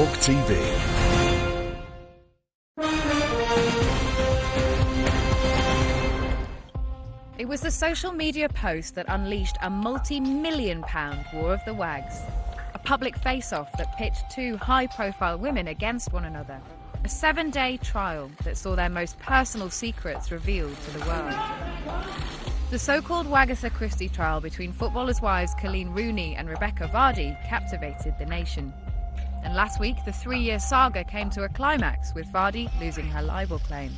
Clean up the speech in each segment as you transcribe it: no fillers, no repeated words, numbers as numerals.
TalkTV. It was the social media post that unleashed a multi-million-pound war of the wags. A public face-off that pitched two high-profile women against one another. A 7-day trial that saw their most personal secrets revealed to the world. The so-called Wagatha Christie trial between footballers' wives Colleen Rooney and Rebekah Vardy captivated the nation. And last week, the 3-year saga came to a climax, with Vardy losing her libel claim.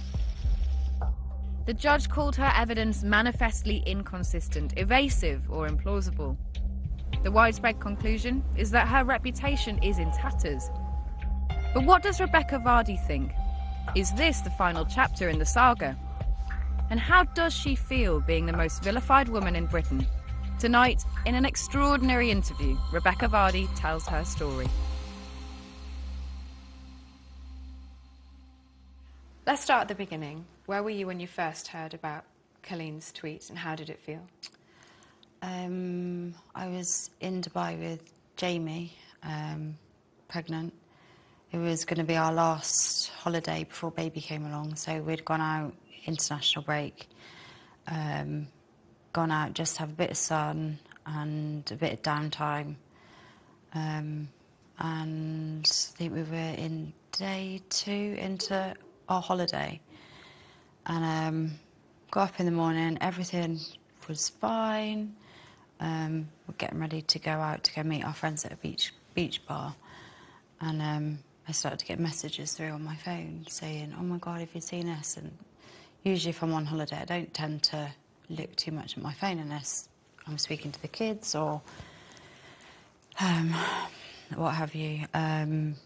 The judge called her evidence manifestly inconsistent, evasive, or implausible. The widespread conclusion is that her reputation is in tatters. But what does Rebekah Vardy think? Is this the final chapter in the saga? And how does she feel being the most vilified woman in Britain? Tonight, in an extraordinary interview, Rebekah Vardy tells her story. Let's start at the beginning. Where were you when you first heard about Colleen's tweet, and how did it feel? I was in Dubai with Jamie, pregnant. It was going to be our last holiday before baby came along, so we'd gone out, international break, gone out just to have a bit of sun and a bit of downtime. And I think we were in day 2 into our holiday, and got up in the morning, everything was fine. We're getting ready to go out to go meet our friends at a beach bar, and I started to get messages through on my phone saying, "Oh my God, have you seen this?" And usually if I'm on holiday, I don't tend to look too much at my phone unless I'm speaking to the kids or what have you. And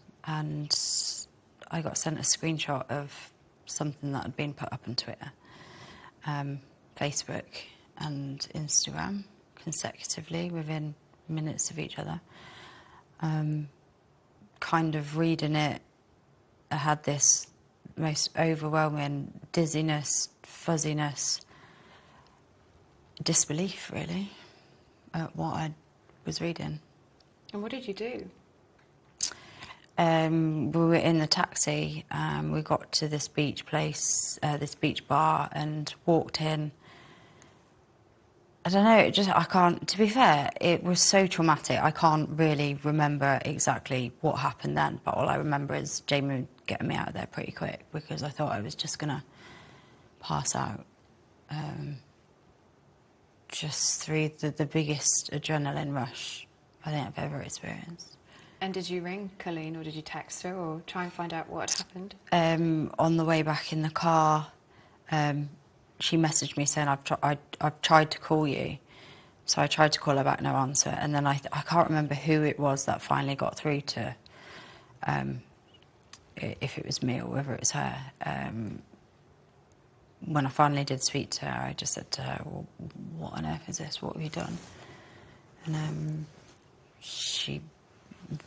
I got sent a screenshot of something that had been put up on Twitter, Facebook and Instagram consecutively within minutes of each other. Kind of reading it, I had this most overwhelming dizziness, fuzziness, disbelief really at what I was reading. And what did you do? We were in the taxi, we got to this beach place, this beach bar, and walked in. I don't know, I can't, to be fair, it was so traumatic, I can't really remember exactly what happened then, but all I remember is Jamie getting me out of there pretty quick, because I thought I was just going to pass out. Just through the biggest adrenaline rush I think I've ever experienced. And did you ring Colleen, or did you text her, or try and find out what had happened? On the way back in the car, she messaged me saying, I've tried to call you. So I tried to call her back, no answer. And then I can't remember who it was that finally got through to, if it was me or whether it was her. When I finally did speak to her, I just said to her, "Well, what on earth is this? What have you done?" And she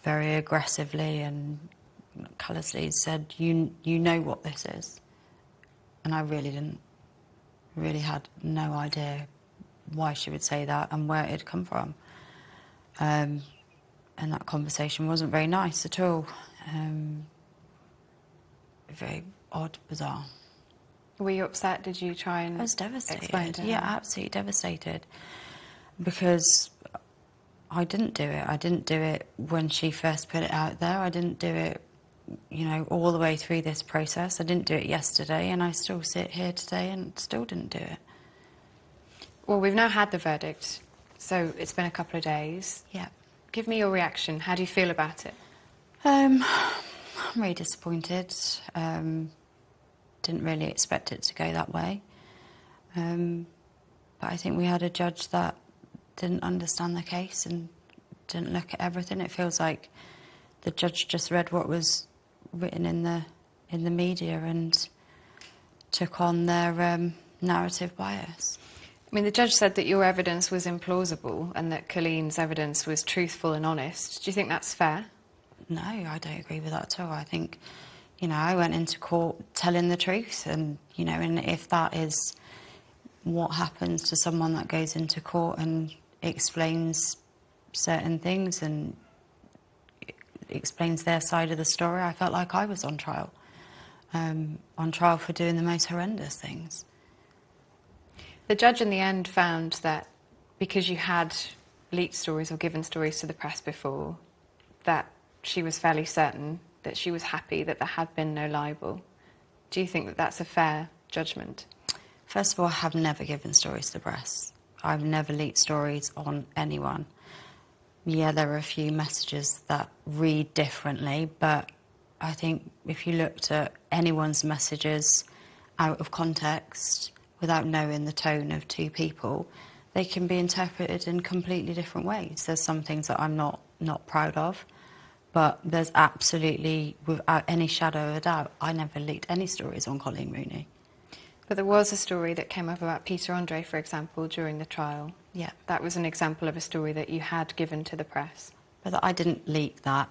very aggressively and callously said, you know what this is. And I really didn't. Really had no idea why she would say that and where it had come from. And that conversation wasn't very nice at all. Very odd, bizarre. Were you upset? Did you try and I was devastated. explain to her? Yeah, absolutely devastated. Because I didn't do it. I didn't do it when she first put it out there. I didn't do it, you know, all the way through this process. I didn't do it yesterday, and I still sit here today and still didn't do it. Well, we've now had the verdict, so it's been a couple of days. Yeah. Give me your reaction. How do you feel about it? I'm really disappointed. Didn't really expect it to go that way. But I think we had a judge that didn't understand the case and didn't look at everything. It feels like the judge just read what was written in the media and took on their narrative bias. I mean, the judge said that your evidence was implausible and that Colleen's evidence was truthful and honest. Do you think that's fair? No, I don't agree with that at all. I think, you know, I went into court telling the truth, and, you know, and if that is what happens to someone that goes into court and explains certain things and explains their side of the story, I felt like I was on trial for doing the most horrendous things. The judge in the end found that because you had leaked stories or given stories to the press before, that she was fairly certain that she was happy that there had been no libel. Do you think that that's a fair judgment? First of all, I have never given stories to the press. I've never leaked stories on anyone. Yeah, there are a few messages that read differently, but I think if you looked at anyone's messages out of context, without knowing the tone of two people, they can be interpreted in completely different ways. There's some things that I'm not proud of, but there's absolutely, without any shadow of a doubt, I never leaked any stories on Colleen Rooney. But there was a story that came up about Peter Andre, for example, during the trial. Yeah. That was an example of a story that you had given to the press. But I didn't leak that.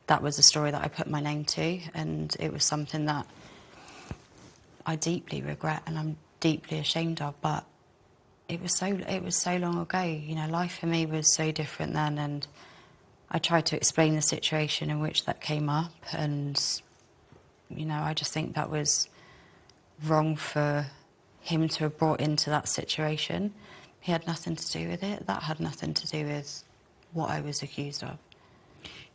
That was a story that I put my name to, and it was something that I deeply regret and I'm deeply ashamed of. But it was so long ago. You know, life for me was so different then, and I tried to explain the situation in which that came up, and you know, I just think that was wrong for him to have brought into that situation. He had nothing to do with it. That had nothing to do with what I was accused of.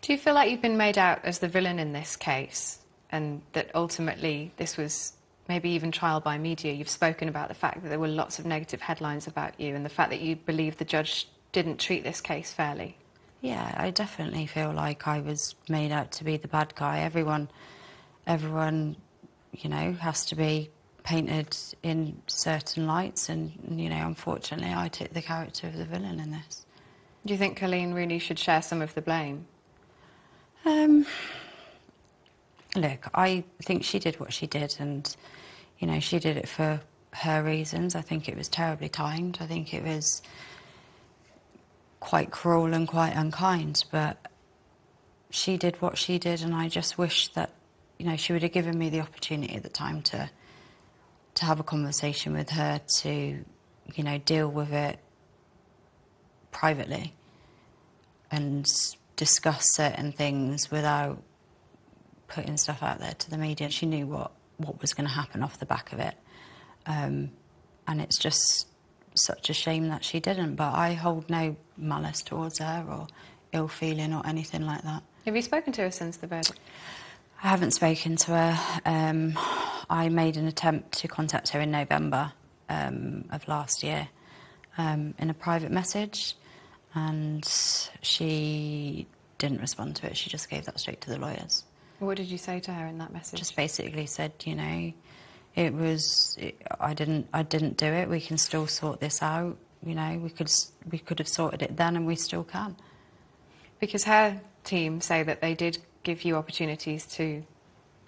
Do you feel like you've been made out as the villain in this case, and that ultimately this was maybe even trial by media? You've spoken about the fact that there were lots of negative headlines about you and the fact that you believe the judge didn't treat this case fairly. Yeah, I definitely feel like I was made out to be the bad guy. Everyone, you know, has to be painted in certain lights, and, you know, unfortunately I took the character of the villain in this. Do you think Colleen Rooney should share some of the blame? Look, I think she did what she did, and, you know, she did it for her reasons. I think it was terribly timed. I think it was quite cruel and quite unkind, but she did what she did, and I just wish that, you know, she would have given me the opportunity at the time to have a conversation with her, to, you know, deal with it privately and discuss certain things without putting stuff out there to the media. She knew what was going to happen off the back of it, and it's just such a shame that she didn't, but I hold no malice towards her or ill feeling or anything like that. Have you spoken to her since the verdict? I haven't spoken to her. I made an attempt to contact her in November of last year in a private message, and she didn't respond to it. She just gave that straight to the lawyers. What did you say to her in that message? Just basically said, you know, I didn't do it. We can still sort this out. You know, we could have sorted it then, and we still can. Because her team say that they did give you opportunities to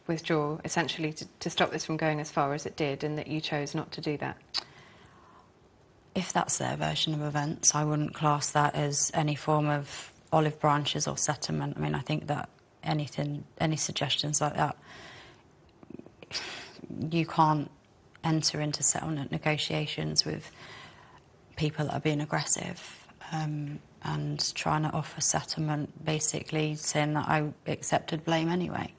withdraw, essentially to stop this from going as far as it did, and that you chose not to do that. If that's their version of events, I wouldn't class that as any form of olive branches or settlement. I mean, I think that any suggestions like that, you can't enter into settlement negotiations with people that are being aggressive and trying to offer settlement, basically saying that I accepted blame anyway.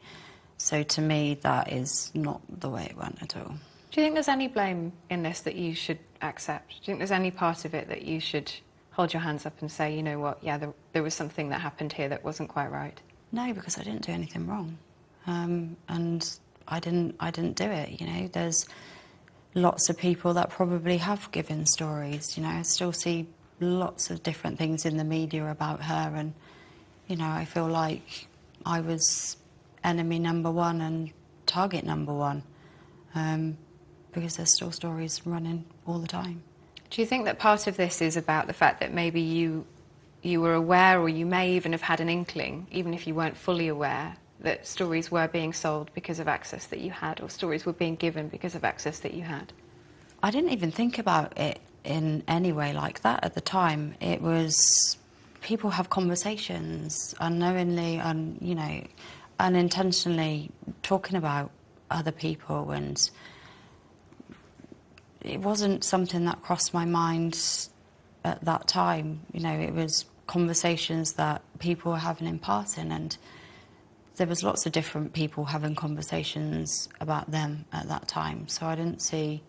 So to me, that is not the way it went at all. Do you think there's any blame in this that you should accept? Do you think there's any part of it that you should hold your hands up and say, you know what, yeah, there was something that happened here that wasn't quite right? No, because I didn't do anything wrong, and I didn't do it. You know, there's lots of people that probably have given stories. You know, I still see lots of different things in the media about her, and, you know, I feel like I was enemy number one and target number one, because there's still stories running all the time. Do you think that part of this is about the fact that maybe you were aware, or you may even have had an inkling, even if you weren't fully aware, that stories were being sold because of access that you had, or stories were being given because of access that you had? I didn't even think about it in any way like that at the time. It was, people have conversations unknowingly and, you know, unintentionally talking about other people, and it wasn't something that crossed my mind at that time. You know, it was conversations that people were having in passing, and there was lots of different people having conversations about them at that time, so I didn't see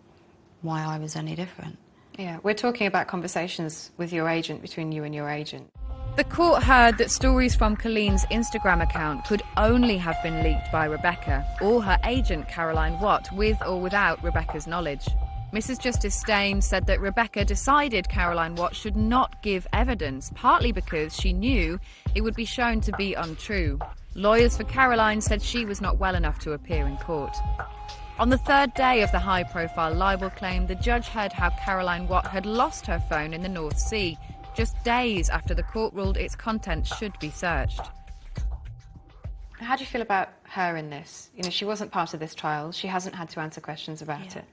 why I was any different. Yeah, we're talking about conversations with your agent, between you and your agent. The court heard that stories from Colleen's Instagram account could only have been leaked by Rebekah or her agent Caroline Watt, with or without Rebekah's knowledge. Mrs. Justice Steyn said that Rebekah decided Caroline Watt should not give evidence, partly because she knew it would be shown to be untrue. Lawyers for Caroline said she was not well enough to appear in court. On the third day of the high-profile libel claim, the judge heard how Caroline Watt had lost her phone in the North Sea, just days after the court ruled its contents should be searched. How do you feel about her in this? You know, she wasn't part of this trial. She hasn't had to answer questions about it.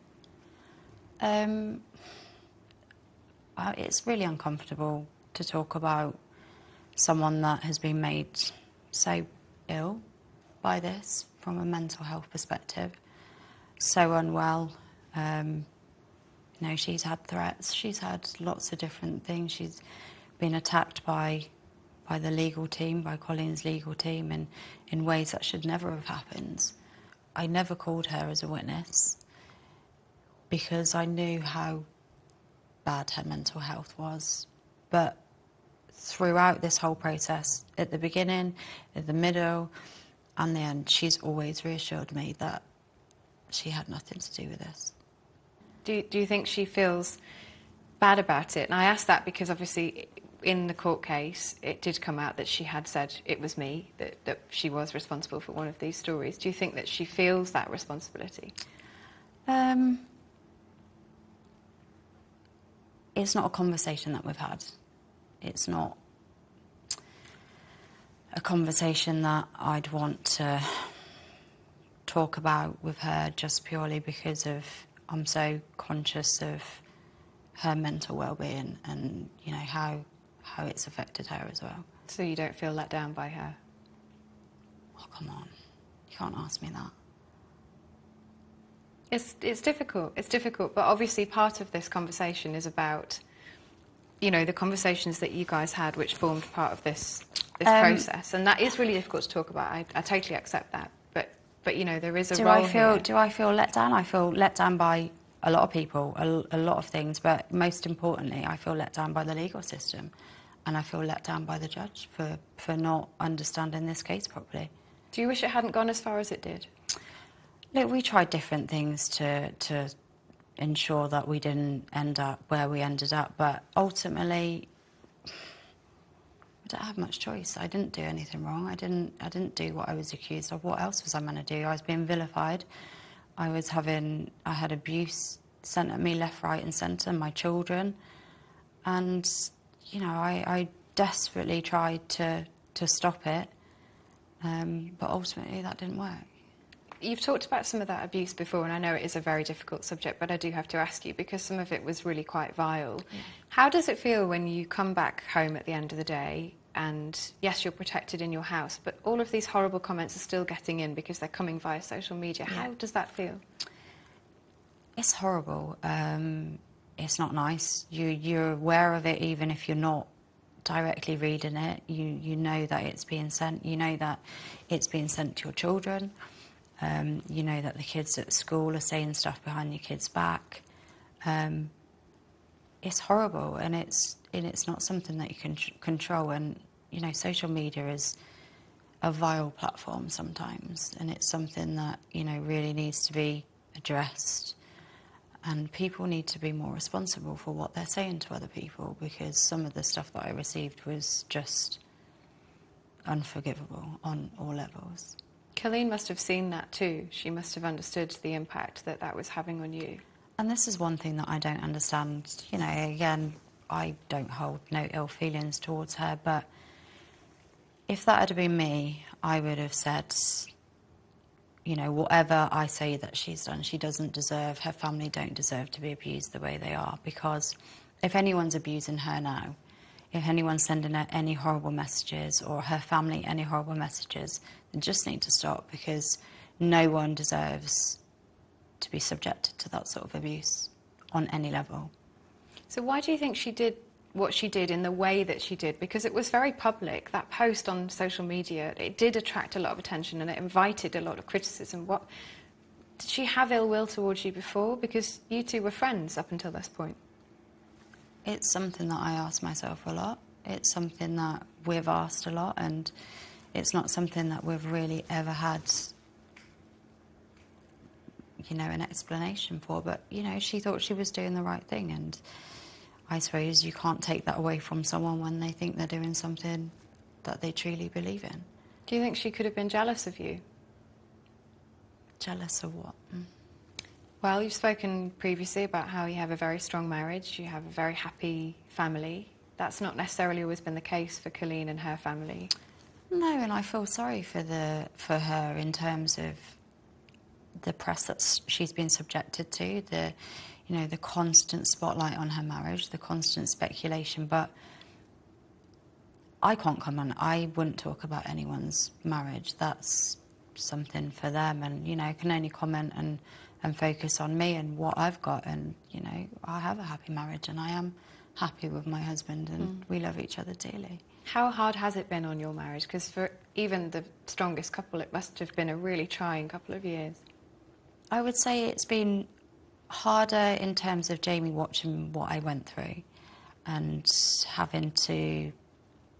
It's really uncomfortable to talk about someone that has been made so ill by this from a mental health perspective, so unwell. You know, she's had threats, she's had lots of different things. She's been attacked by the legal team, by Colleen's legal team, in ways that should never have happened. I never called her as a witness because I knew how bad her mental health was. But throughout this whole process, at the beginning, at the middle, and the end, she's always reassured me that she had nothing to do with this. Do you think she feels bad about it? And I ask that because obviously in the court case it did come out that she had said it was me, that she was responsible for one of these stories. Do you think that she feels that responsibility? It's not a conversation that we've had. It's not a conversation that I'd want to talk about with her, just purely because of I'm so conscious of her mental well-being and, you know, how it's affected her as well. So you don't feel let down by her? Oh, come on. You can't ask me that. It's difficult. It's difficult. But obviously part of this conversation is about, you know, the conversations that you guys had, which formed part of this process. And that is really difficult to talk about. I totally accept that. But you know, there is a role here. Do I feel let down? I feel let down by a lot of people, a lot of things, but most importantly, I feel let down by the legal system, and I feel let down by the judge for not understanding this case properly. Do you wish it hadn't gone as far as it did? Look, we tried different things to ensure that we didn't end up where we ended up, but ultimately, I don't have much choice. I didn't do anything wrong. I didn't do what I was accused of. What else was I meant to do? I was being vilified. I had abuse sent at me left, right and centre, my children. And, you know, I desperately tried to stop it, but ultimately that didn't work. You've talked about some of that abuse before, and I know it is a very difficult subject, but I do have to ask you, because some of it was really quite vile. Yeah. How does it feel when you come back home at the end of the day and, yes, you're protected in your house, but all of these horrible comments are still getting in because they're coming via social media? Yeah. How does that feel? It's horrible. It's not nice. You're aware of it even if you're not directly reading it. You know that it's being sent. You know that it's being sent to your children. You know that the kids at school are saying stuff behind your kids' back. It's horrible, and it's not something that you can control. And you know, social media is a vile platform sometimes, and it's something that, you know, really needs to be addressed. And people need to be more responsible for what they're saying to other people, because some of the stuff that I received was just unforgivable on all levels. Colleen must have seen that too. She must have understood the impact that that was having on you. And this is one thing that I don't understand. You know, again, I don't hold no ill feelings towards her, but if that had been me, I would have said, you know, whatever I say that she's done, she doesn't deserve, her family don't deserve to be abused the way they are. Because if anyone's abusing her now, if anyone's sending her any horrible messages, or her family any horrible messages, they just need to stop, because no one deserves to be subjected to that sort of abuse on any level. So why do you think she did what she did in the way that she did, because it was very public. That post on social media, it did attract a lot of attention and it invited a lot of criticism. Did she have ill will towards you before? Because you two were friends up until this point. It's something that I ask myself a lot. It's something that we've asked a lot, and it's not something that we've really ever had, you know, an explanation for. But, you know, she thought she was doing the right thing, and I suppose you can't take that away from someone when they think they're doing something that they truly believe in. Do you think she could have been jealous of you? Jealous of what? Well, you've spoken previously about how you have a very strong marriage, you have a very happy family. That's not necessarily always been the case for Colleen and her family. No, and I feel sorry for her in terms of the press that she's been subjected to, the constant spotlight on her marriage, the constant speculation. But I can't comment. I wouldn't talk about anyone's marriage. That's something for them, and, you know, I can only comment and focus on me and what I've got. And, you know, I have a happy marriage and I am happy with my husband, and we love each other dearly. How hard has it been on your marriage? Because for even the strongest couple, it must have been a really trying couple of years. I would say it's been harder in terms of Jamie watching what I went through and having to,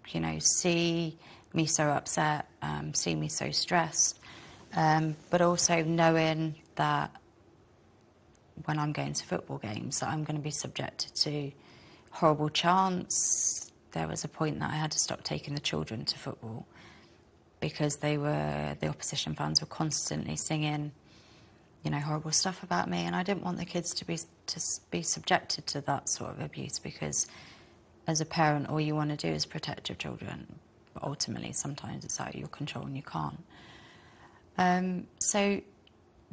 you know, see me so upset, see me so stressed, but also knowing that when I'm going to football games that I'm going to be subjected to horrible chants. There was a point that I had to stop taking the children to football because the opposition fans were constantly singing, you know, horrible stuff about me, and I didn't want the kids to be subjected to that sort of abuse, because as a parent all you want to do is protect your children, but ultimately sometimes it's out of your control and you can't. So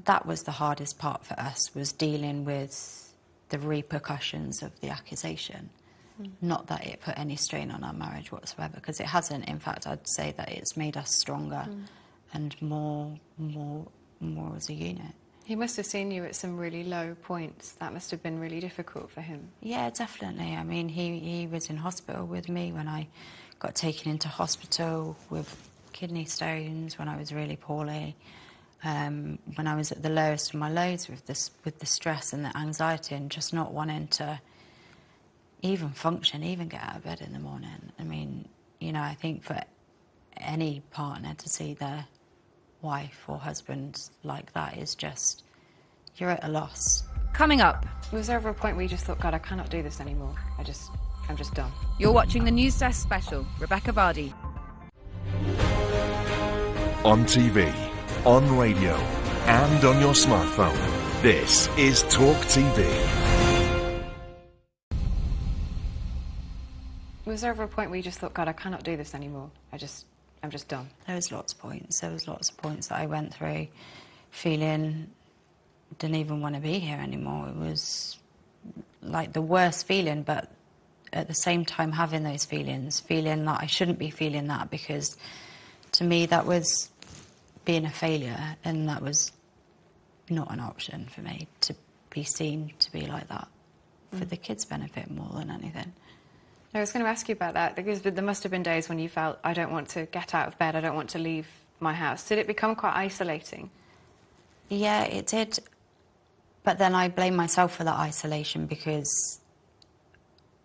that was the hardest part for us, was dealing with the repercussions of the accusation. Not that it put any strain on our marriage whatsoever, because it hasn't. In fact, I'd say that it's made us stronger and more as a unit. He must have seen you at some really low points. That must have been really difficult for him. Yeah, definitely. I mean, he was in hospital with me when I got taken into hospital with kidney stones, when I was really poorly, when I was at the lowest of my lows with the stress and the anxiety and just not wanting to even function, even get out of bed in the morning. I mean, you know, I think for any partner to see their wife or husband like that is just, you're at a loss. Coming up. Was there ever a point where you just thought, God, I cannot do this anymore? I'm just done. You're watching the News Desk special, Rebekah Vardy. On TV, on radio, and on your smartphone. This is TalkTV. Was there ever a point where you just thought, God, I cannot do this anymore? I'm just done. There was lots of points. There was lots of points that I went through feeling didn't even want to be here anymore. It was like the worst feeling, but at the same time having those feelings, feeling that I shouldn't be feeling that, because to me that was being a failure, and that was not an option for me to be seen to be like that, for the kids' benefit more than anything. I was going to ask you about that, because there must have been days when you felt, I don't want to get out of bed, I don't want to leave my house. Did it become quite isolating? Yeah, it did. But then I blame myself for that isolation, because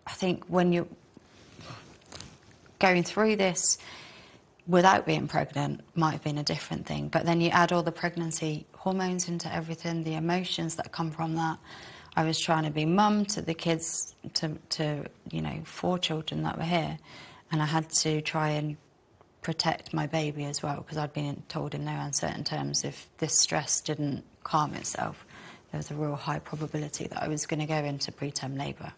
I think when you're going through this without being pregnant might have been a different thing. But then you add all the pregnancy hormones into everything, the emotions that come from that. I was trying to be mum to the kids, to 4 children that were here, and I had to try and protect my baby as well, because I'd been told in no uncertain terms if this stress didn't calm itself, there was a real high probability that I was going to go into preterm labour.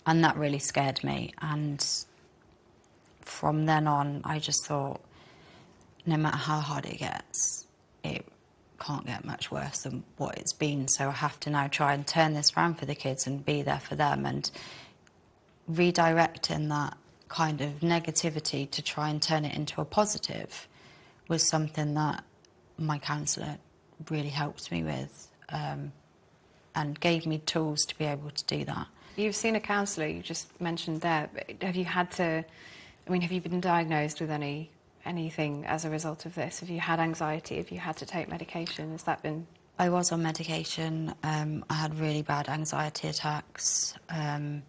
And that really scared me. And from then on, I just thought, no matter how hard it gets, it can't get much worse than what it's been. So I have to now try and turn this around for the kids and be there for them, and redirecting that kind of negativity to try and turn it into a positive was something that my counsellor really helped me with, and gave me tools to be able to do that. You've seen a counsellor, you just mentioned there. But have you had to, I mean, have you been diagnosed with anything as a result of this? Have you had anxiety? Have you had to take medication? Has that been... I was on medication. I had really bad anxiety attacks. And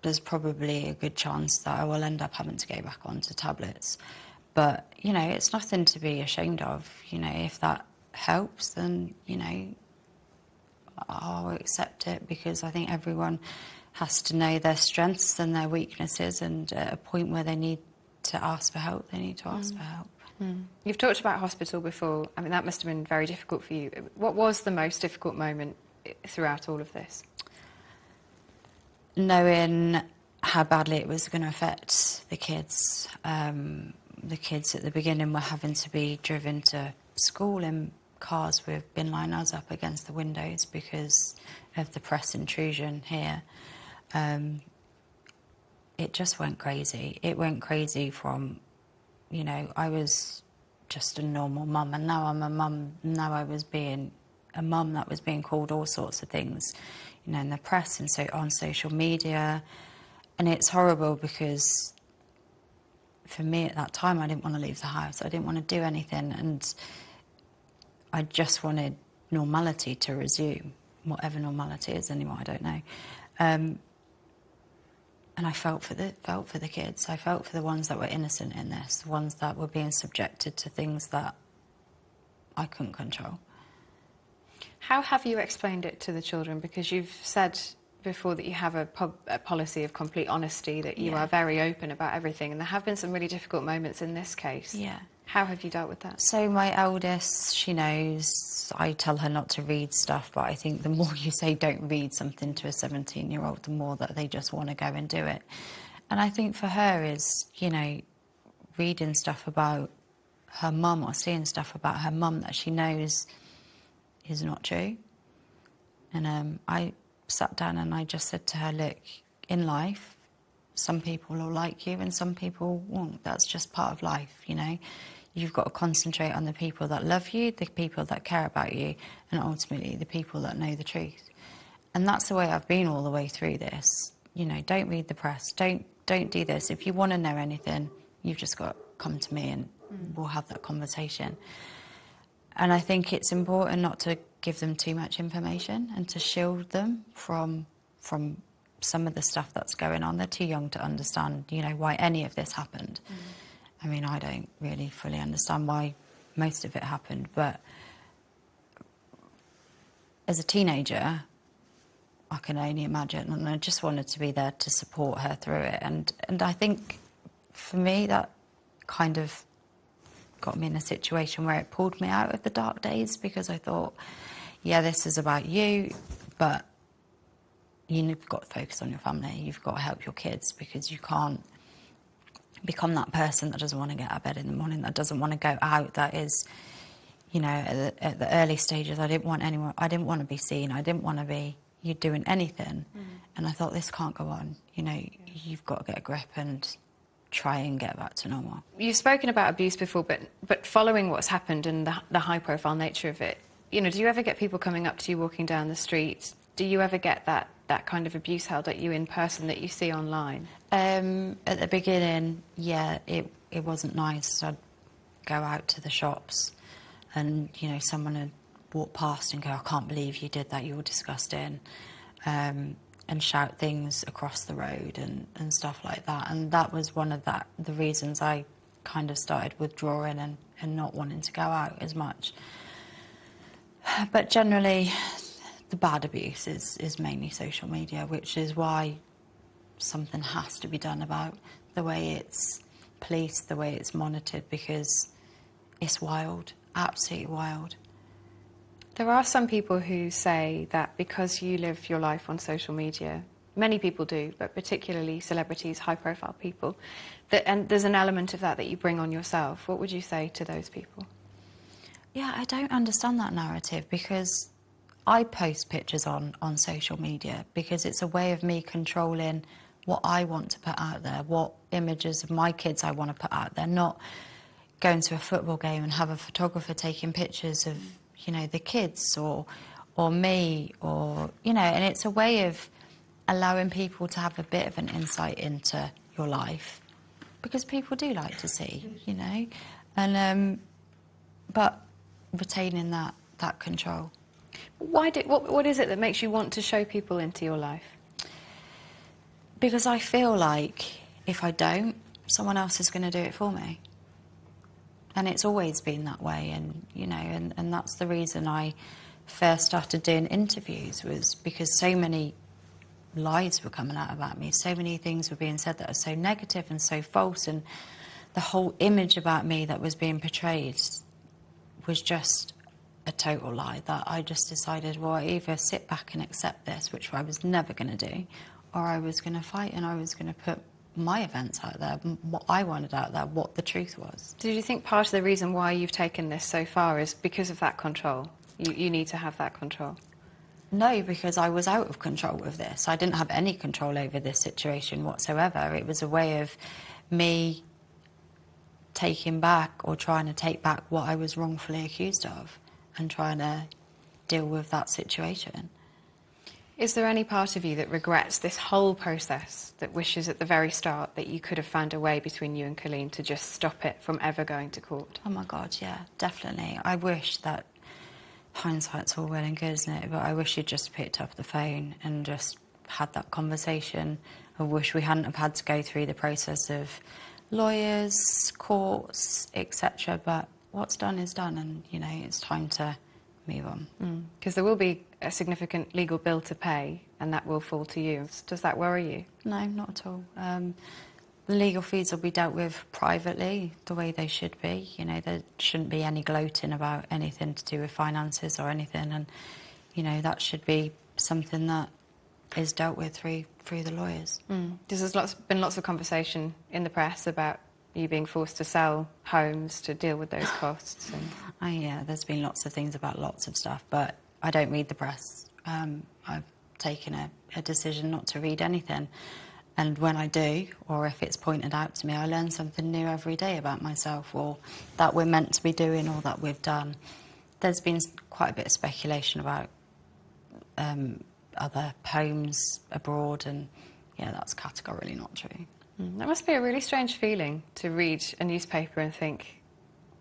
there's probably a good chance that I will end up having to go back onto tablets. But, you know, it's nothing to be ashamed of. You know, if that helps, then, you know, I'll accept it, because I think everyone has to know their strengths and their weaknesses, and at a point where they need to ask for help, they need to ask for help. You've talked about hospital before. I mean, that must have been very difficult for you. What was the most difficult moment throughout all of this? Knowing how badly it was going to affect the kids. The kids at the beginning were having to be driven to school in cars with bin liners up against the windows because of the press intrusion here. It just went crazy. It went crazy from, you know, I was just a normal mum, and now I'm a mum. Now I was being a mum that was being called all sorts of things, you know, in the press and so on social media. And it's horrible, because for me at that time, I didn't want to leave the house. I didn't want to do anything, and I just wanted normality to resume, whatever normality is anymore, I don't know. And I felt for the kids. I felt for the ones that were innocent in this, the ones that were being subjected to things that I couldn't control. How have you explained it to the children? Because you've said before that you have a policy of complete honesty, that you are very open about everything, and there have been some really difficult moments in this case. Yeah. How have you dealt with that? So my eldest, she knows I tell her not to read stuff, but I think the more you say don't read something to a 17-year-old, the more that they just want to go and do it. And I think for her is, you know, reading stuff about her mum or seeing stuff about her mum that she knows is not true. And I sat down and I just said to her, look, in life, some people will like you and some people won't. That's just part of life, you know. You've got to concentrate on the people that love you, the people that care about you, and ultimately the people that know the truth. And that's the way I've been all the way through this. You know, don't read the press, don't do this. If you want to know anything, you've just got to come to me and we'll have that conversation. And I think it's important not to give them too much information and to shield them from some of the stuff that's going on. They're too young to understand, you know, why any of this happened. I mean, I don't really fully understand why most of it happened, but as a teenager, I can only imagine, and I just wanted to be there to support her through it. And I think, for me, that kind of got me in a situation where it pulled me out of the dark days, because I thought, yeah, this is about you, but you've got to focus on your family. You've got to help your kids, because you can't become that person that doesn't want to get out of bed in the morning, that doesn't want to go out, that is, you know, at the early stages, I didn't want to be seen, I didn't want to be you doing anything. And I thought, this can't go on. You know, you've got to get a grip and try and get back to normal. You've spoken about abuse before, but following what's happened and the high-profile nature of it, you know, do you ever get people coming up to you walking down the street? Do you ever get that kind of abuse held at you in person that you see online? At the beginning, yeah, it wasn't nice. I'd go out to the shops and, you know, someone would walk past and go, I can't believe you did that, you're disgusting, and shout things across the road and stuff like that. And that was one of the reasons I kind of started withdrawing and not wanting to go out as much. But generally, the bad abuse is mainly social media, which is why something has to be done about the way it's policed, the way it's monitored, because it's wild, absolutely wild. There are some people who say that because you live your life on social media, many people do, but particularly celebrities, high-profile people, and there's an element of that you bring on yourself. What would you say to those people? Yeah, I don't understand that narrative, because I post pictures on social media because it's a way of me controlling what I want to put out there, what images of my kids I want to put out there, not going to a football game and have a photographer taking pictures of, you know, the kids or or me, or, you know, and it's a way of allowing people to have a bit of an insight into your life, because people do like to see, you know, and but retaining that control. What is it that makes you want to show people into your life? Because I feel like if I don't, someone else is going to do it for me. And it's always been that way, and, you know, and that's the reason I first started doing interviews, was because so many lies were coming out about me, so many things were being said that are so negative and so false, and the whole image about me that was being portrayed was just a total lie, that I just decided, well, I either sit back and accept this, which I was never going to do, or I was going to fight, and I was going to put my events out there, what I wanted out there, what the truth was. Did you think part of the reason why you've taken this so far is because of that control? You need to have that control? No, because I was out of control with this. I didn't have any control over this situation whatsoever. It was a way of me taking back, or trying to take back, what I was wrongfully accused of, and trying to deal with that situation. Is there any part of you that regrets this whole process, that wishes at the very start that you could have found a way between you and Colleen to just stop it from ever going to court? Oh my God, yeah, definitely. I wish that, hindsight's all well and good, isn't it? But I wish you'd just picked up the phone and just had that conversation. I wish we hadn't have had to go through the process of lawyers, courts, etc. But what's done is done, and, you know, it's time to move on. Because there will be a significant legal bill to pay, and that will fall to you. Does that worry you? No, not at all. The legal fees will be dealt with privately, the way they should be. You know, there shouldn't be any gloating about anything to do with finances or anything, and, you know, that should be something that is dealt with through the lawyers. There's been lots of conversation in the press about you being forced to sell homes to deal with those costs. And... yeah, there's been lots of things about lots of stuff, but I don't read the press. I've taken a decision not to read anything. And when I do, or if it's pointed out to me, I learn something new every day about myself, or that we're meant to be doing, or that we've done. There's been quite a bit of speculation about other homes abroad, and yeah, that's categorically not true. That must be a really strange feeling, to read a newspaper and think,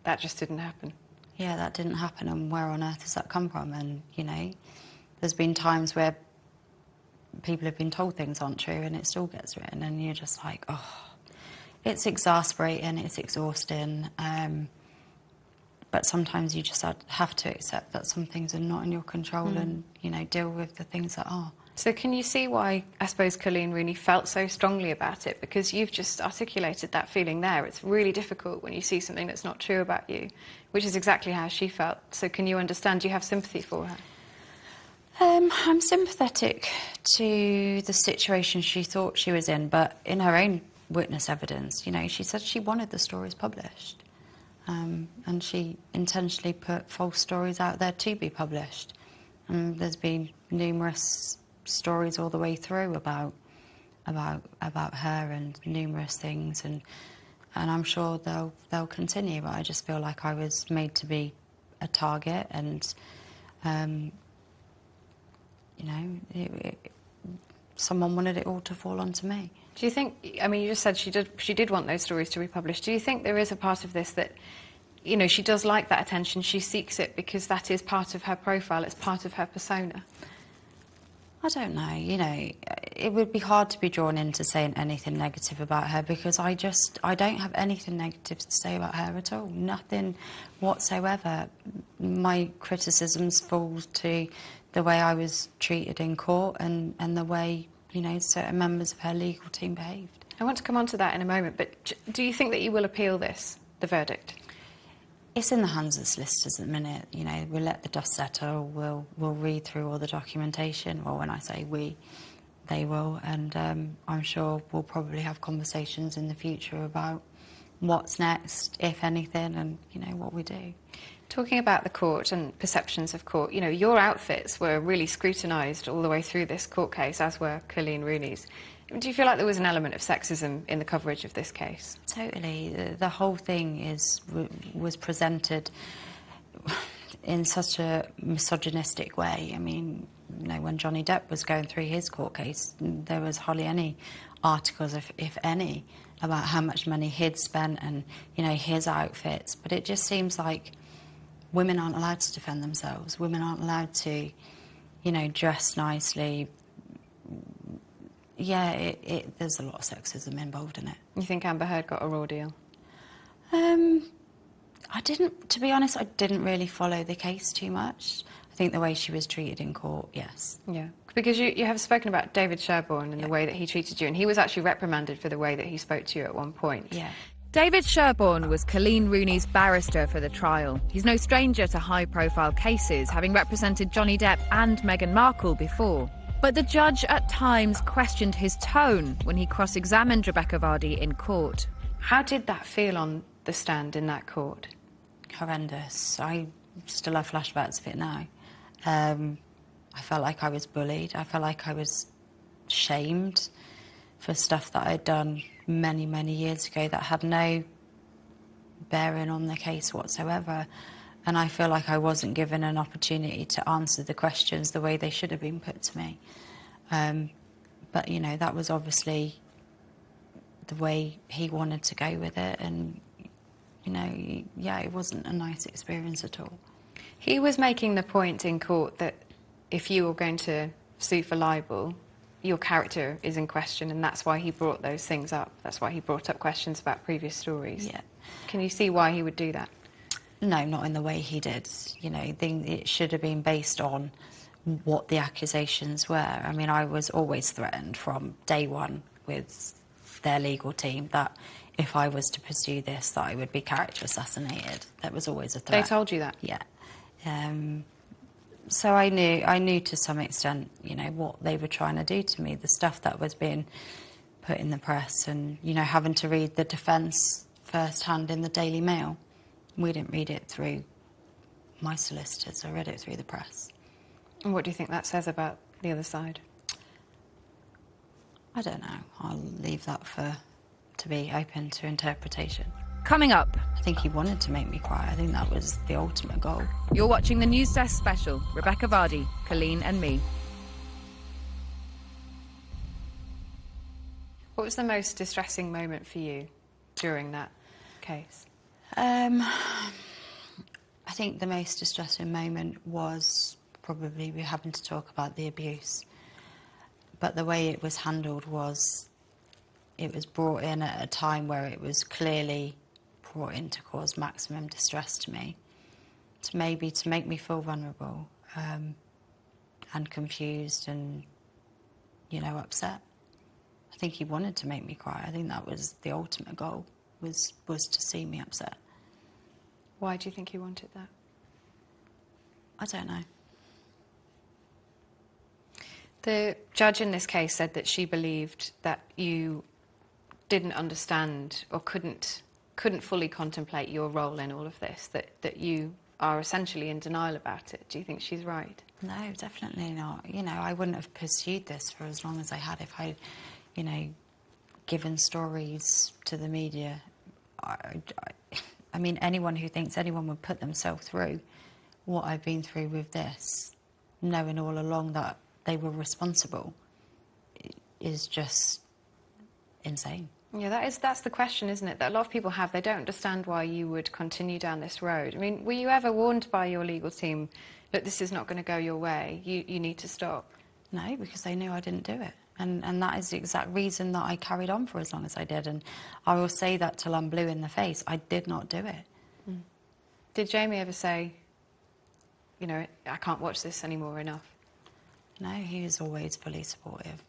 that just didn't happen. Yeah, that didn't happen, and where on earth has that come from? And, you know, there's been times where people have been told things aren't true, and it still gets written, and you're just like, oh, it's exasperating, it's exhausting, but sometimes you just have to accept that some things are not in your control, and, you know, deal with the things that are. So can you see why, I suppose, Colleen Rooney felt so strongly about it? Because you've just articulated that feeling there. It's really difficult when you see something that's not true about you, which is exactly how she felt. So can you understand? Do you have sympathy for her? I'm sympathetic to the situation she thought she was in, but in her own witness evidence, you know, she said she wanted the stories published. And she intentionally put false stories out there to be published. There's been numerous stories all the way through about her, and numerous things, and I'm sure they'll continue. But I just feel like I was made to be a target, and you know, someone wanted it all to fall onto me. Do you think? I mean, you just said she did want those stories to be published. Do you think there is a part of this that, you know, she does like that attention, she seeks it because that is part of her profile, it's part of her persona? I don't know, you know, it would be hard to be drawn into saying anything negative about her, because I don't have anything negative to say about her at all, nothing whatsoever. My criticisms fall to the way I was treated in court, and the way, you know, certain members of her legal team behaved. I want to come on to that in a moment, but do you think that you will appeal this, the verdict? It's in the hands of the solicitors at the minute. You know, we'll let the dust settle, we'll read through all the documentation. Well, when I say we, they will, and I'm sure we'll probably have conversations in the future about what's next, if anything, and, you know, what we do. Talking about the court and perceptions of court, you know, your outfits were really scrutinised all the way through this court case, as were Colleen Rooney's. Do you feel like there was an element of sexism in the coverage of this case? Totally. The whole thing was presented in such a misogynistic way. I mean, you know, when Johnny Depp was going through his court case, there was hardly any articles, if any, about how much money he'd spent and, you know, his outfits. But it just seems like women aren't allowed to defend themselves. Women aren't allowed to, you know, dress nicely. Yeah, there's a lot of sexism involved in it. You think Amber Heard got a raw deal? I didn't, to be honest, I didn't really follow the case too much. I think the way she was treated in court, yes. Yeah, because you have spoken about David Sherborne and the way that he treated you, and he was actually reprimanded for the way that he spoke to you at one point. Yeah. David Sherborne was Colleen Rooney's barrister for the trial. He's no stranger to high-profile cases, having represented Johnny Depp and Meghan Markle before. But the judge at times questioned his tone when he cross-examined Rebekah Vardy in court. How did that feel on the stand in that court? Horrendous. I still have flashbacks of it now. I felt like I was bullied. I felt like I was shamed for stuff that I'd done many, many years ago that had no bearing on the case whatsoever. And I feel like I wasn't given an opportunity to answer the questions the way they should have been put to me. But, you know, that was obviously the way he wanted to go with it. And, you know, yeah, it wasn't a nice experience at all. He was making the point in court that if you were going to sue for libel, your character is in question, and that's why he brought those things up. That's why he brought up questions about previous stories. Yeah. Can you see why he would do that? No, not in the way he did. You know, it should have been based on what the accusations were. I mean, I was always threatened from day one with their legal team that if I was to pursue this, that I would be character assassinated. That was always a threat. They told you that? Yeah. So I knew to some extent, you know, what they were trying to do to me, the stuff that was being put in the press, and, you know, having to read the defence firsthand in the Daily Mail. We didn't read it through my solicitors, I read it through the press. And what do you think that says about the other side? I don't know. I'll leave that to be open to interpretation. Coming up, I think he wanted to make me cry. I think that was the ultimate goal. you're watching the News Desk special, Rebekah Vardy, Colleen and me. What was the most distressing moment for you during that case? I think the most distressing moment was probably we having to talk about the abuse. But the way it was handled was, it was brought in at a time where it was clearly brought in to cause maximum distress to me, to make me feel vulnerable and confused and, you know, upset. I think he wanted to make me cry. I think that was the ultimate goal, was to see me upset. Why do you think he wanted that? I don't know. The judge in this case said that she believed that you didn't understand or couldn't fully contemplate your role in all of this, that you are essentially in denial about it. Do you think she's right? No, definitely not. You know, I wouldn't have pursued this for as long as I had if I'd, you know, given stories to the media. I mean, anyone who thinks anyone would put themselves through what I've been through with this, knowing all along that they were responsible, is just insane. Yeah, that's the question, isn't it? That a lot of people have. They don't understand why you would continue down this road. I mean, were you ever warned by your legal team that this is not going to go your way? You need to stop. No, because they knew I didn't do it. And that is the exact reason that I carried on for as long as I did. And I will say that till I'm blue in the face. I did not do it. Mm. Did Jamie ever say, you know, I can't watch this anymore, enough? No, he was always fully supportive.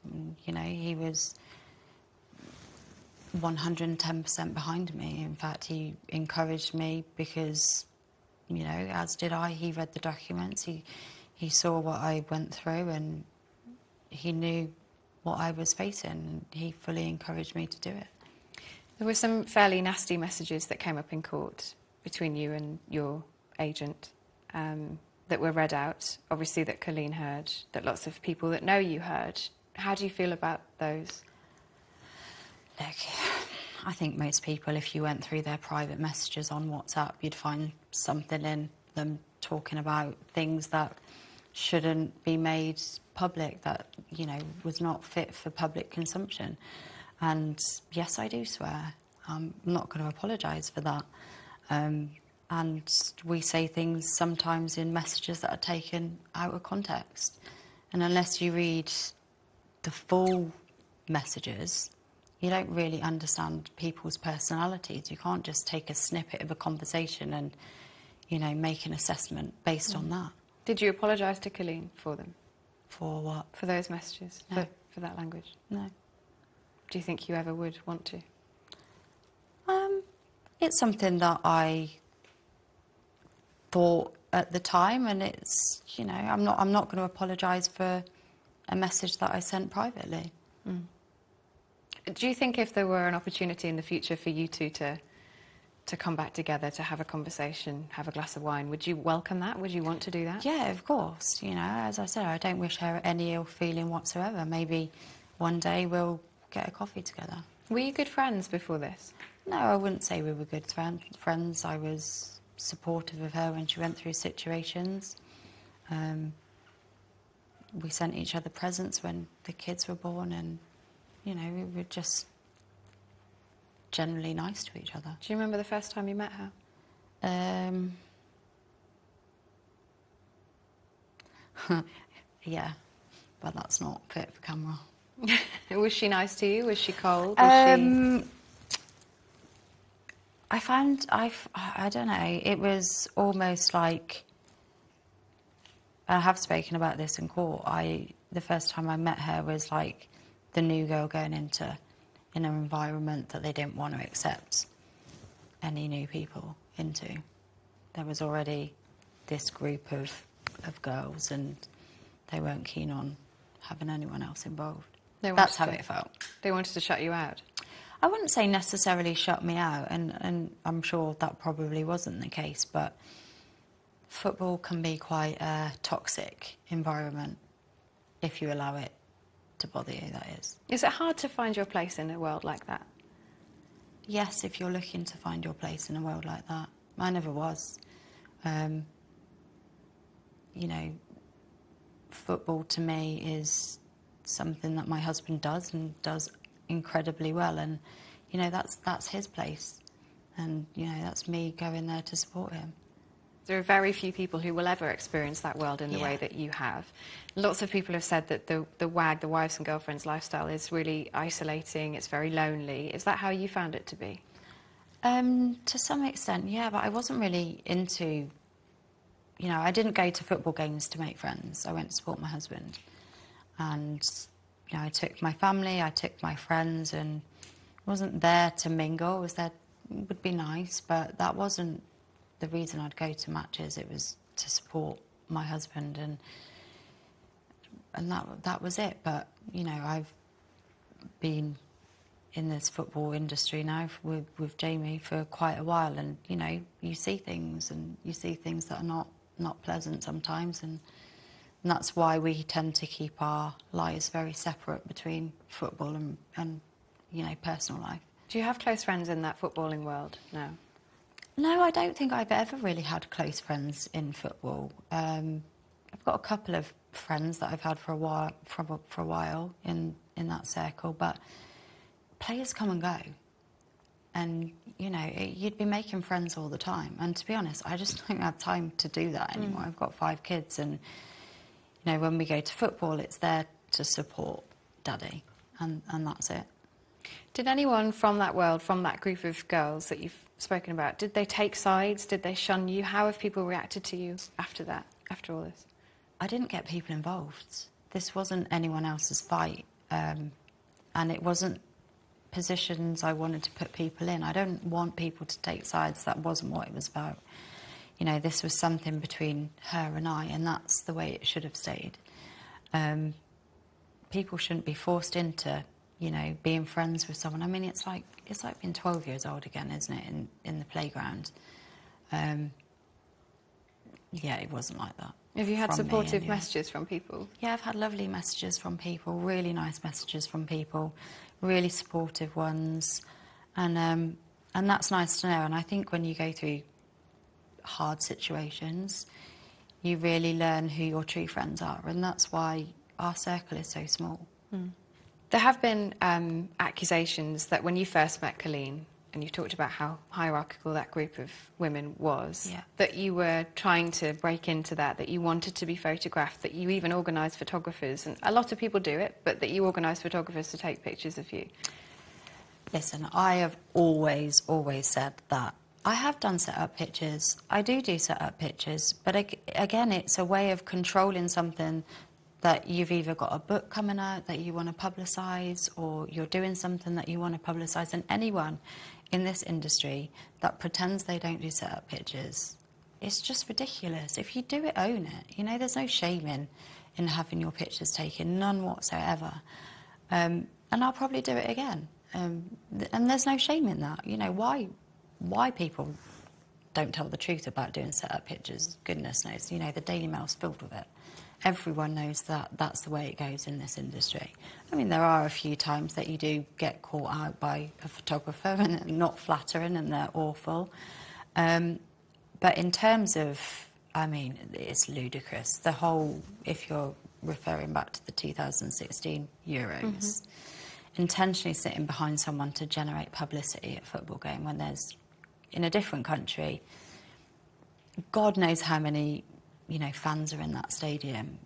You know, he was 110% behind me. In fact, he encouraged me because, you know, as did I. He read the documents. He saw what I went through, and he knew what I was facing, and he fully encouraged me to do it. There were some fairly nasty messages that came up in court between you and your agent that were read out, obviously that Colleen heard, that lots of people that know you heard. How do you feel about those? Look, I think most people, if you went through their private messages on WhatsApp, you'd find something in them talking about things that shouldn't be made public, that, you know, was not fit for public consumption. And yes, I do swear. I'm not going to apologise for that. And we say things sometimes in messages that are taken out of context. And unless you read the full messages, you don't really understand people's personalities. You can't just take a snippet of a conversation and, you know, make an assessment based on that. Did you apologise to Colleen for them? For what? For those messages? No. For that language? No. Do you think you ever would want to? It's something that I thought at the time, and it's, you know, I'm not going to apologise for a message that I sent privately. Mm. Do you think if there were an opportunity in the future for you two to come back together, to have a conversation, have a glass of wine, would you welcome that? Would you want to do that? Yeah, of course. You know, as I said, I don't wish her any ill feeling whatsoever. Maybe one day we'll get a coffee together. Were you good friends before this? No, I wouldn't say we were good friends. I was supportive of her when she went through situations. We sent each other presents when the kids were born, and, you know, we were just generally nice to each other. Do you remember the first time you met her? Yeah, but that's not fit for camera. Was she nice to you? Was she cold? Was she... I don't know, it was almost like, I have spoken about this in court, the first time I met her was like the new girl going into in an environment that they didn't want to accept any new people into. There was already this group of girls, and they weren't keen on having anyone else involved. That's how it felt. They wanted to shut you out? I wouldn't say necessarily shut me out, and I'm sure that probably wasn't the case, but football can be quite a toxic environment if you allow it to bother you, that is. Is it hard to find your place in a world like that? Yes, if you're looking to find your place in a world like that. I never was. You know, football to me is something that my husband does, and does incredibly well, and, you know, that's his place, and, you know, that's me going there to support him. There are very few people who will ever experience that world in the way that you have. Lots of people have said that the WAG, the wives and girlfriends lifestyle, is really isolating, it's very lonely. Is that how you found it to be? To some extent, yeah, but I wasn't really into, you know, I didn't go to football games to make friends. I went to support my husband, and, you know, I took my family, I took my friends, and wasn't there to mingle. I was there, it would be nice, but that wasn't the reason I'd go to matches. It was to support my husband, and that was it. But, you know, I've been in this football industry now with Jamie for quite a while, and, you know, you see things, and you see things that are not pleasant sometimes, and that's why we tend to keep our lives very separate between football and you know, personal life. Do you have close friends in that footballing world now? No, I don't think I've ever really had close friends in football. I've got a couple of friends that I've had for a while in that circle, but players come and go. And, you know, you'd be making friends all the time. And to be honest, I just don't have time to do that anymore. I've got 5 kids, and, you know, when we go to football, it's there to support Daddy, and that's it. Did anyone from that world, from that group of girls that you've spoken about, did they take sides? Did they shun you? How have people reacted to you after that, after all this? I didn't get people involved. This wasn't anyone else's fight, and it wasn't positions I wanted to put people in. I don't want people to take sides. That wasn't what it was about. You know, this was something between her and I, and that's the way it should have stayed. People shouldn't be forced into, you know, being friends with someone. I mean, it's like being 12 years old again, isn't it, in the playground? Yeah, it wasn't like that. Have you had supportive messages from people? Yeah, I've had lovely messages from people, really nice messages from people, really supportive ones, and that's nice to know. And I think when you go through hard situations, you really learn who your true friends are, and that's why our circle is so small. There have been accusations that when you first met Colleen, and you talked about how hierarchical that group of women was, that you were trying to break into that you wanted to be photographed, that you even organised photographers, and a lot of people do it, but that you organised photographers to take pictures of you. Listen, I have always said that. I have done set-up pictures. I do set-up pictures, but again, it's a way of controlling something that you've either got a book coming out that you want to publicise, or you're doing something that you want to publicise, and anyone in this industry that pretends they don't do set-up pictures, it's just ridiculous. If you do it, own it. You know, there's no shame in having your pictures taken, none whatsoever. And I'll probably do it again. And there's no shame in that. You know, why people don't tell the truth about doing set-up pictures, goodness knows. You know, the Daily Mail's filled with it. Everyone knows that that's the way it goes in this industry. I mean, there are a few times that you do get caught out by a photographer and they're not flattering and they're awful. But in terms of, I mean, it's ludicrous. The whole, if you're referring back to the 2016 Euros, intentionally sitting behind someone to generate publicity at a football game when there's, in a different country, God knows how many, you know, fans are in that stadium.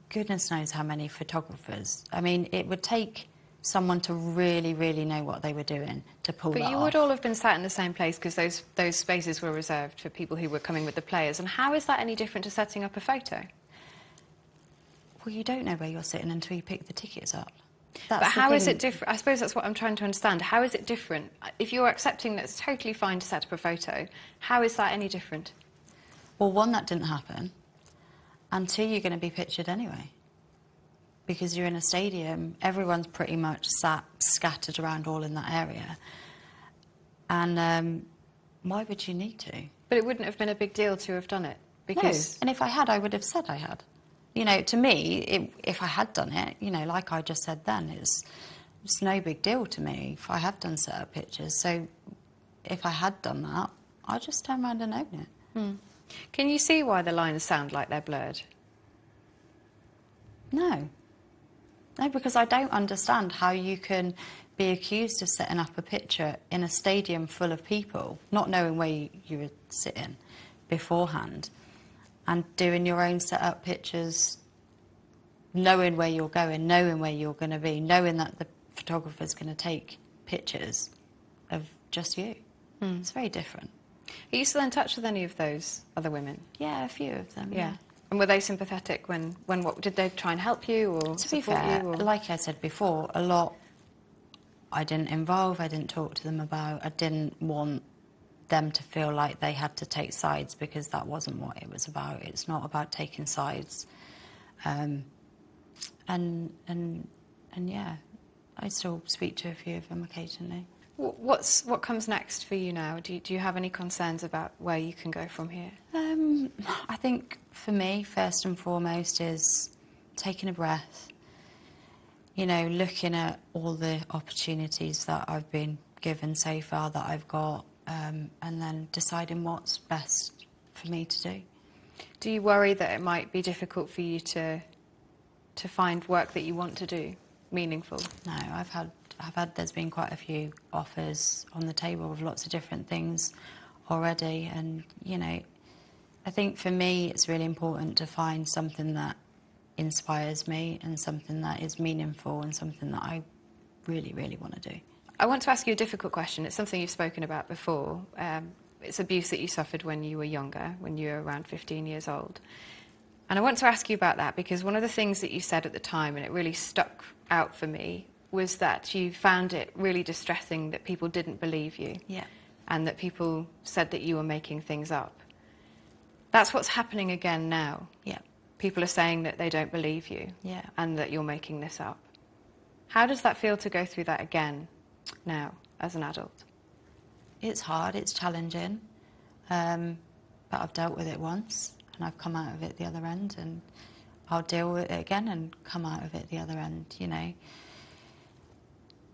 Goodness knows how many photographers. I mean, it would take someone to really, really know what they were doing to pull that off. But you would all have been sat in the same place because those spaces were reserved for people who were coming with the players. And how is that any different to setting up a photo? Well, you don't know where you're sitting until you pick the tickets up. But how is it different? I suppose that's what I'm trying to understand. How is it different? If you're accepting that it's totally fine to set up a photo, how is that any different? Well, one, that didn't happen. And two, you're going to be pictured anyway. Because you're in a stadium, everyone's pretty much scattered around all in that area. And why would you need to? But it wouldn't have been a big deal to have done it. Because... No, and if I had, I would have said I had. You know, to me, if I had done it, you know, like I just said then, it's no big deal to me if I have done set-up pictures. So if I had done that, I'd just turn around and own it. Can you see why the lines sound like they're blurred? No. No, because I don't understand how you can be accused of setting up a picture in a stadium full of people, not knowing where you were sitting beforehand, and doing your own set-up pictures, knowing where you're going, knowing where you're going to be, knowing that the photographer's going to take pictures of just you. It's very different. Are you still in touch with any of those other women? Yeah, a few of them, yeah. And were they sympathetic when what, did they try and help you or to be support fair, you? Or? Like I said before, a lot I didn't involve, I didn't talk to them about, I didn't want them to feel like they had to take sides, because that wasn't what it was about. It's not about taking sides. And yeah, I still speak to a few of them occasionally. What comes next for you now? Do you have any concerns about where you can go from here? I think for me, first and foremost, is taking a breath. You know, looking at all the opportunities that I've been given so far that I've got, and then deciding what's best for me to do. Do you worry that it might be difficult for you to find work that you want to do, meaningful? No, there's been quite a few offers on the table with lots of different things already, and you know, I think for me it's really important to find something that inspires me and something that is meaningful and something that I really, really want to do. I want to ask you a difficult question. It's something you've spoken about before. It's abuse that you suffered when you were younger, when you were around 15 years old. And I want to ask you about that because one of the things that you said at the time, and it really stuck out for me, was that you found it really distressing that people didn't believe you. Yeah. And that people said that you were making things up. That's what's happening again now. Yeah. People are saying that they don't believe you. Yeah. And that you're making this up. How does that feel to go through that again now as an adult? It's hard, it's challenging, but I've dealt with it once and I've come out of it the other end, and I'll deal with it again and come out of it the other end. You know,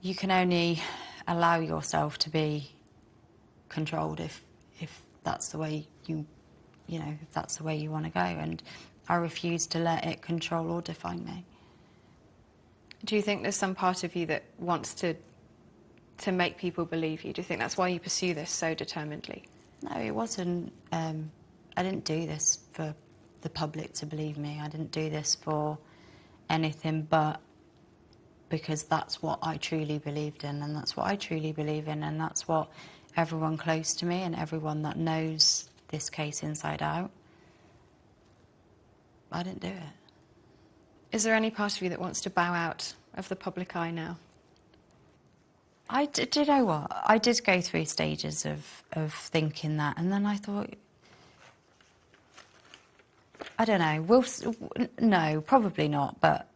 you can only allow yourself to be controlled if that's the way you you know, if that's the way you want to go. And I refuse to let it control or define me. Do you think there's some part of you that wants to make people believe you? Do you think that's why you pursue this so determinedly? No, it wasn't. I didn't do this for the public to believe me. I didn't do this for anything but because that's what I truly believed in, and that's what I truly believe in, and that's what everyone close to me and everyone that knows this case inside out, I didn't do it. Is there any part of you that wants to bow out of the public eye now? Do you know what? I did go through stages of thinking that, and then I thought, I don't know, no, probably not, but,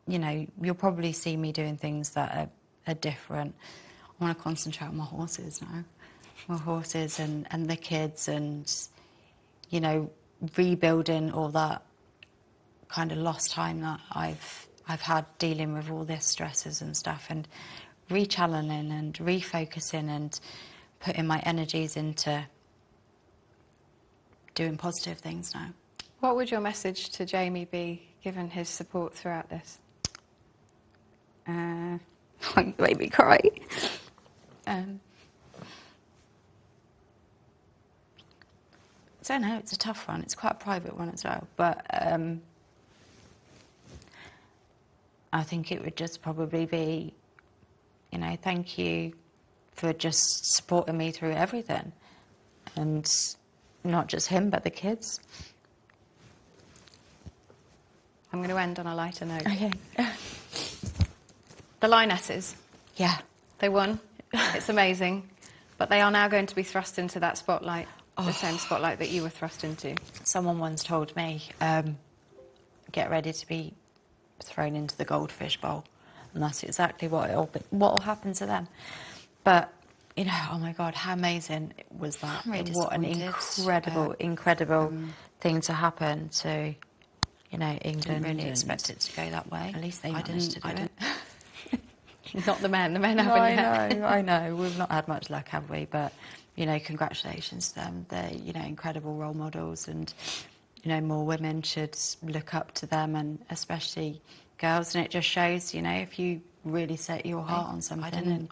you know, you'll probably see me doing things that are different. I want to concentrate on my horses now. My horses and the kids and, you know, rebuilding all that kind of lost time that I've had dealing with all this stresses and stuff, and re-channeling and refocusing and putting my energies into doing positive things now. What would your message to Jamie be, given his support throughout this? You made me cry. I don't know, it's a tough one. It's quite a private one as well. But I think it would just probably be, you know, thank you for just supporting me through everything. And not just him, but the kids. I'm going to end on a lighter note. Okay. The Lionesses, Yeah. they won. It's amazing. But they are now going to be thrust into that spotlight, the same spotlight that you were thrust into. Someone once told me, get ready to be thrown into the goldfish bowl. And that's exactly what will happen to them. But, you know, oh my God, how amazing was that? I'm really What an disappointed. incredible thing to happen to, you know, England. Didn't really expect it to go that way. At least they I managed to do didn't. it. Not the men. The men No, haven't yet. I know. We've not had much luck, have we? But, you know, congratulations to them. They're, you know, incredible role models, and, you know, more women should look up to them, and especially girls. And it just shows, you know, if you really set your heart on something.